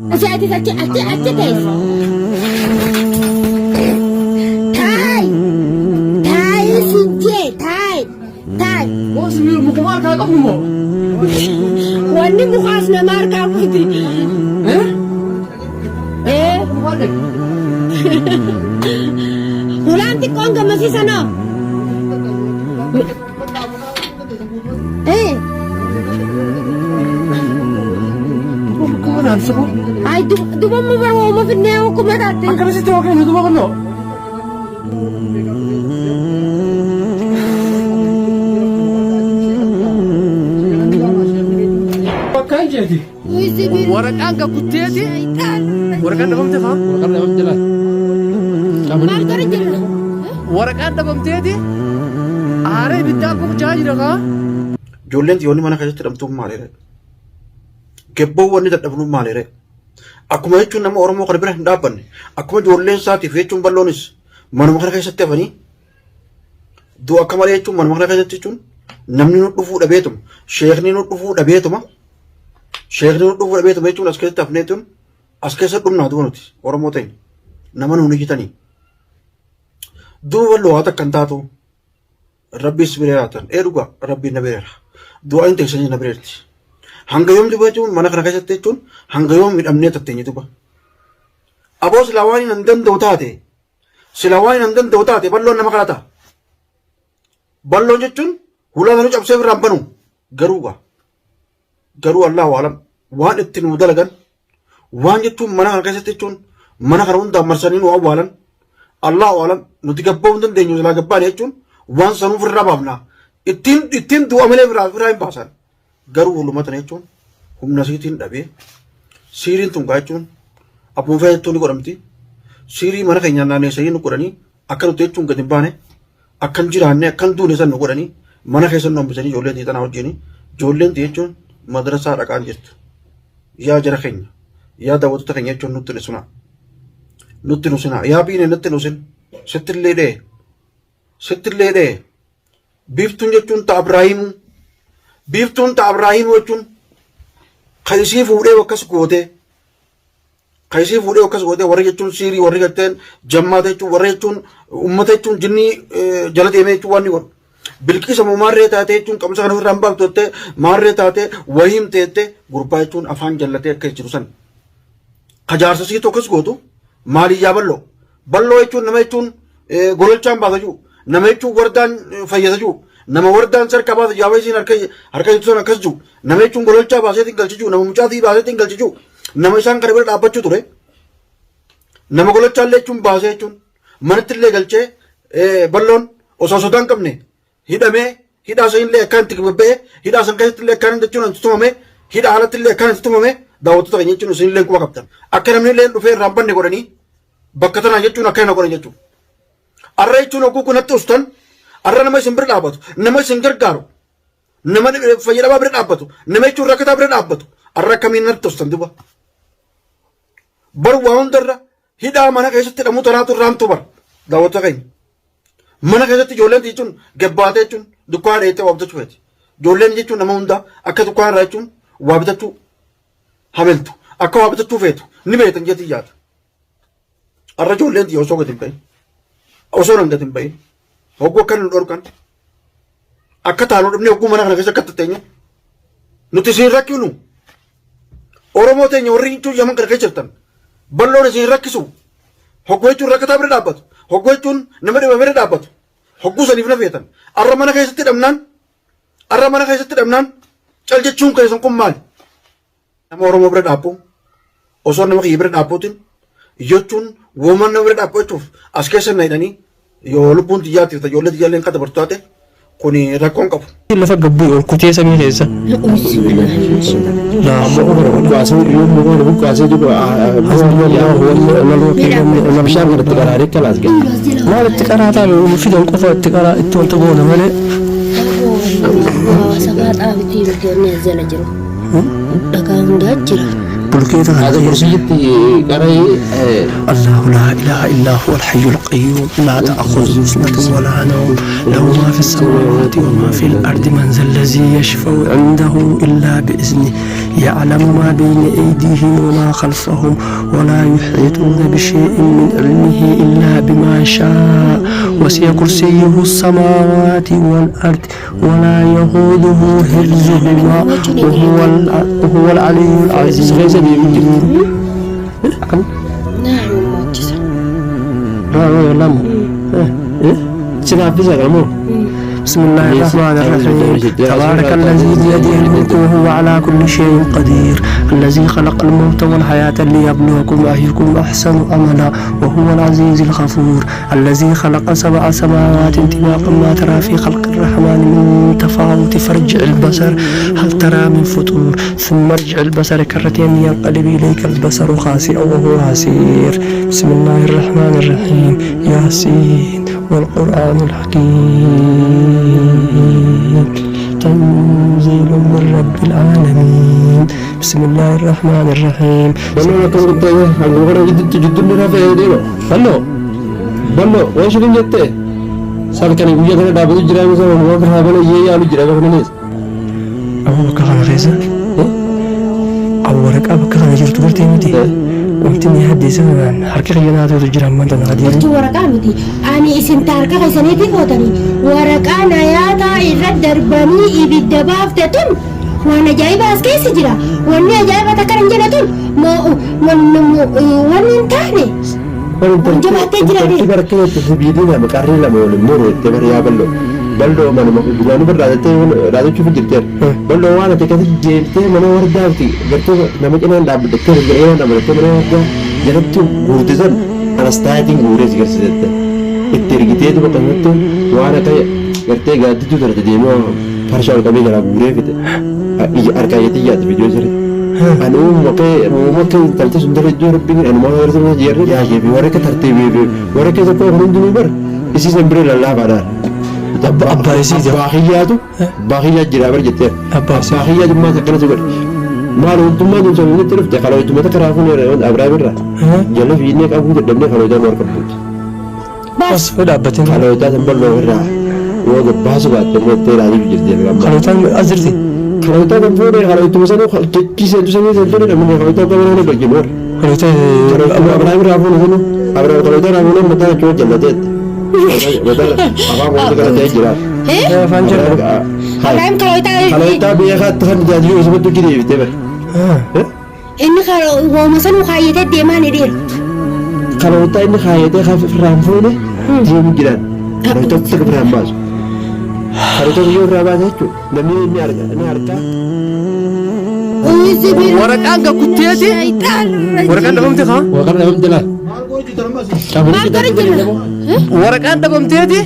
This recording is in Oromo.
أجي تيس تاي سنجي تاي واسمي مقمار كاقمو واني مخاسنا ماركا بودي ايه ولانتي كونغا مسيسانو ايه ay duba mo ba mo fineo ko magate ang kasi to okay duba ko no bakay jadi waraqaan ka kutteeti waraqaan dhabamte faa waraqaan dhabamte la maal gara jira waraqaan dhabamteeti aaree ibiddaa koo jaa jira kaa ijoolleen xiyoonni mana keessatti hidhamtuun maaliire gebboo wanni dadhabnuun maaliire akkuma jechuun nama Oromoo kana bira hin dhaabbanne akkuma ijoolleen isaatiif jechuun balloonis manuma kana keessatti hafanii du'a akka malee jechuun manuma kana keessatti jechuun namni nu dhufuu dhabeetuma sheekni nu dhufuu dhabeetuma jechuun as keessatti hafneetuun as keessa dhumnaa du'a nuti Oromoo ta'in nama nuuni hidhanii du'a balloo haa takkan taatu rabbiis bireeraatan dhugaa rabbiin na bireera du'a hin teessanii na bireerti. Hanga yoom duba jechuun mana kana keessatti jechuun hanga yoom hidhamnee tatteenye duba. Aboo silaa waan hin danda'u taate balloon nama kana ta'a. Balloon jechuun hulaa nu cabsee birraan banu garuu Allah waalam waan itti nu dalagan waan jechuun mana kana keessatti jechuun mana kana hundaan marsanii nu awwaalan Allah waalam nuti gabbaa hin dandeenyu silaa gabbaan jechuun waan sanuuf irraa baafna ittiin du'a malee biraa hin baasan. Garuu hulumatan jechuun humna siitiin dhabee siiriin tun jechuun abbuma fayyaa jechuun ni godhamti. Siirii mana keenyaan naanneessanii nu godhanii akka nuti jechuun gadi hin baane akkan jiraanne akkan duune san nu godhanii mana keessa nu hambisanii ijoolleen xiixanaa wajjin ijoolleen jechuun madrasaa dhaqaan jirtu. Yaa jara keenya yaa daawwattoota keenya jechuun nutti nusinaa yaa biine nutti nusin sittillee dhee biiftuun jechuun ta'a Ibraahimu. Biiftuun ta'a Ibraahimu jechuun kan isii fuudhee akkas goote warri jechuun siirii warri galteen jammaata jechuun warri jechuun uummata jechuun jinnii jala deemee jechuun waan ni godhu. Bilqiisa moo maarree taatee jechuun qabsa kana ofirraan baaftu jettee maarree taatee wahiim teettee gurbaa jechuun afaan jallatee akka jiru san. Kajaarsa siitu akkas gootu maaliyyaa balloo jechuun nama jechuun gololchaan baasa jechuun nama jechuun wardaan fayyada jechuun. Nama wardaan sarka baasa jaawaa isiin harka jechuun akkas jiru nama jechuun gololchaa baaseetiin galchijuu nama mucaatii baaseetiin galchijuu nama isaan kana bira dhaabbachuu ture nama gololchaa illee jechuun baasee jechuun manatti illee galchee balloon osoo sodaan qabne hidhamee hidhaa san illee akkaan itti babba'ee hidhaa san keessatti illee akkaan jechuun itti tumame hidhaa alatti illee akkaan itti tumame daawwattoota keenya jechuun isin illee quba qabdan akka namni illee dhufee irraan banne godhanii bakka tanaa jechuun akkana godhan jechuun arra jechuun oguu kunatti ustan. Arra nama isin bira dhaabbatu, nama isin gargaaru, nama fayyadamaa bira dhaabbatu, nama jechuun rakkataa bira dhaabbatu, arra akkamiin natti tostan duba. Bar waa hundarra hidhaa mana keessatti hidhamuu tanaatu irraantu bar daawwattoota keenya. Mana keessatti ijoolleen jechuun gabbaatee jechuun dukkaana dheettee waa bitachuu feeti. Ijoolleen jechuun nama hundaa akka dukkaana irraa jechuun waa bitachuu hameltu, akka waa bitachuu feetu ni beektan jeetii yaada. Arra ijoolleen osoo gadi hin bahin, osoo nan gadi hin bahin. Hogguu akka nu dhorkan akka taanu dhufnee hogguu mana kana keessa akka tatteenyu nuti isin rakkinu Oromoo teenya warri jechuun yaman kana keessa jirtan balloon isin rakkisu hogguu jechuun rakkataa bira dhaabbatu hogguu jechuun nama dhibame bira dhaabbatu hogguu saniif na feetan arra mana keessatti hidhamnaan cal jechuun keessan kun maali nama Oromoo bira dhaabbu osoo nama kiyya bira dhaabbuutiin jechuun wooman nama bira dhaabbu jechuuf as keessa na hidhanii yoo lubbuun xiyyaatiif ijoollee xiyyaallee kan dabartu taate kun rakkoon qabu. lafa gabbii ol kutee samii keessa bishaan irratti qaraaree kalaas gala maal itti qaraataa fidan qofa itti qaraa itti wanta goona malee sabaa xaafitii bakkee jala jiru dhagaa hundaa jira بلكيت هذا كرسيتي قري الله لا إله إلا هو الحي القيوم لا تأخذه سنة ولا نوم له ما في السماوات وما في الأرض من ذا الذي يشفع عنده إلا بإذنه يعلم ما بين أيديهم وما خلفهم ولا يحيطون بشيء من علمه إلا بما شاء وسع كرسيه السماوات والأرض ولا يؤوده حفظهما وهو العلي العظيم. نعم معجزة. بسم الله الرحمن الرحيم تبارك الذي بيده الملك وهو على كل شيء قدير الذي خلق الموت والحياة ليبلوكم أيكم أحسن عملا وهو العزيز الغفور الذي خلق 7 سماوات طباقا ما ترى في خلق الرحمن من تفاوت فارجع البصر هل ترى من فطور ثم ارجع البصر كرتين ينقلب إليك البصر خاسئا وهو حسير. بسم الله الرحمن الرحيم ياسين والقرآن الحكيم تنزيل من رب العالمين. بسم الله الرحمن الرحيم. بلو لكم قلت ايه الغرة جد لنا في ايدينا بلو ويش اللي جدته سالكني بيجي كده دابو جرا مثلا هو كده بلو يالو جرا كده نيس أبو بكر خان ريزا أولك أبو بكر خان جرت قلتي متي وقتني هدي زمان حركة خيانات وتجرى من تنا غادي قلت ورقة متي أنا اسم تاركة خيسانيتي فوتني ورقة نياتا إرد درباني إبدا بافتتون وانا جايبة أسكيس جرا وانا جايبة تكرن جنتون وانا انتهني جبهة جرا انت بركة تبيدينا مكاري لما نمر تبر يا بلو ما بلانو برادة رادة شوف جرتير بلو وانا تكاتي جيبتي منا ورداوتي برتو نمكنا نداب دكتور جرينا نمرتو منا وردا جربتو غورتزن أنا ستايتين غوريز جرسيدت الترقيتي تو بتمتو وانا كي جرتي قاعدتي تو ترى تدينو فرشة الكمية جرا غوري كده أركايتي جات فيديو جري أنا ومكي تلتي سندر الجور بيني أنا ما أقدر أقول جيري يا جيبي ورك ترتيبي ورك زكوا هندو بر إيش سنبري لله بعدها أبا يزيد باقيات جرابر جتة باقيات ما تكنا تقول ما لو أنتم ما تنسون من التلف تخلوا أنتم ما تكرهون أبرار برا جل في إنك أبو تدمني خلوا ده مار كبوت بس ولا بتين خلوا ده تنبل له برا وقت بحث بعد تمت ترى هذه بجدية خلوا تان أزرتي خلوا ده تنفور خلوا أنتم مثلا كيس أنتم سمي تنفور من خلوا ده كمان هنا بجمور خلوا تان أبرار برا أبو نزلوا أبرار خلوا ده أبو نزلوا متى شو جلدت بدل أبغى أقول لك أنا تجرا فانجر أبراهيم kalau itu biar katakan jadi usah betul kiri itu ber. إن خلو هو مثلا مخايته ديما ندير Kalau itu ini kaya itu kafir ramfu nih dia mungkin. Kalau itu kita berambas. Kalau itu dia berambas itu. Demi ini harga. ورقة كتياتي ورقة دبم تخا Wakar dalam jelas. ورقة دبم تياتي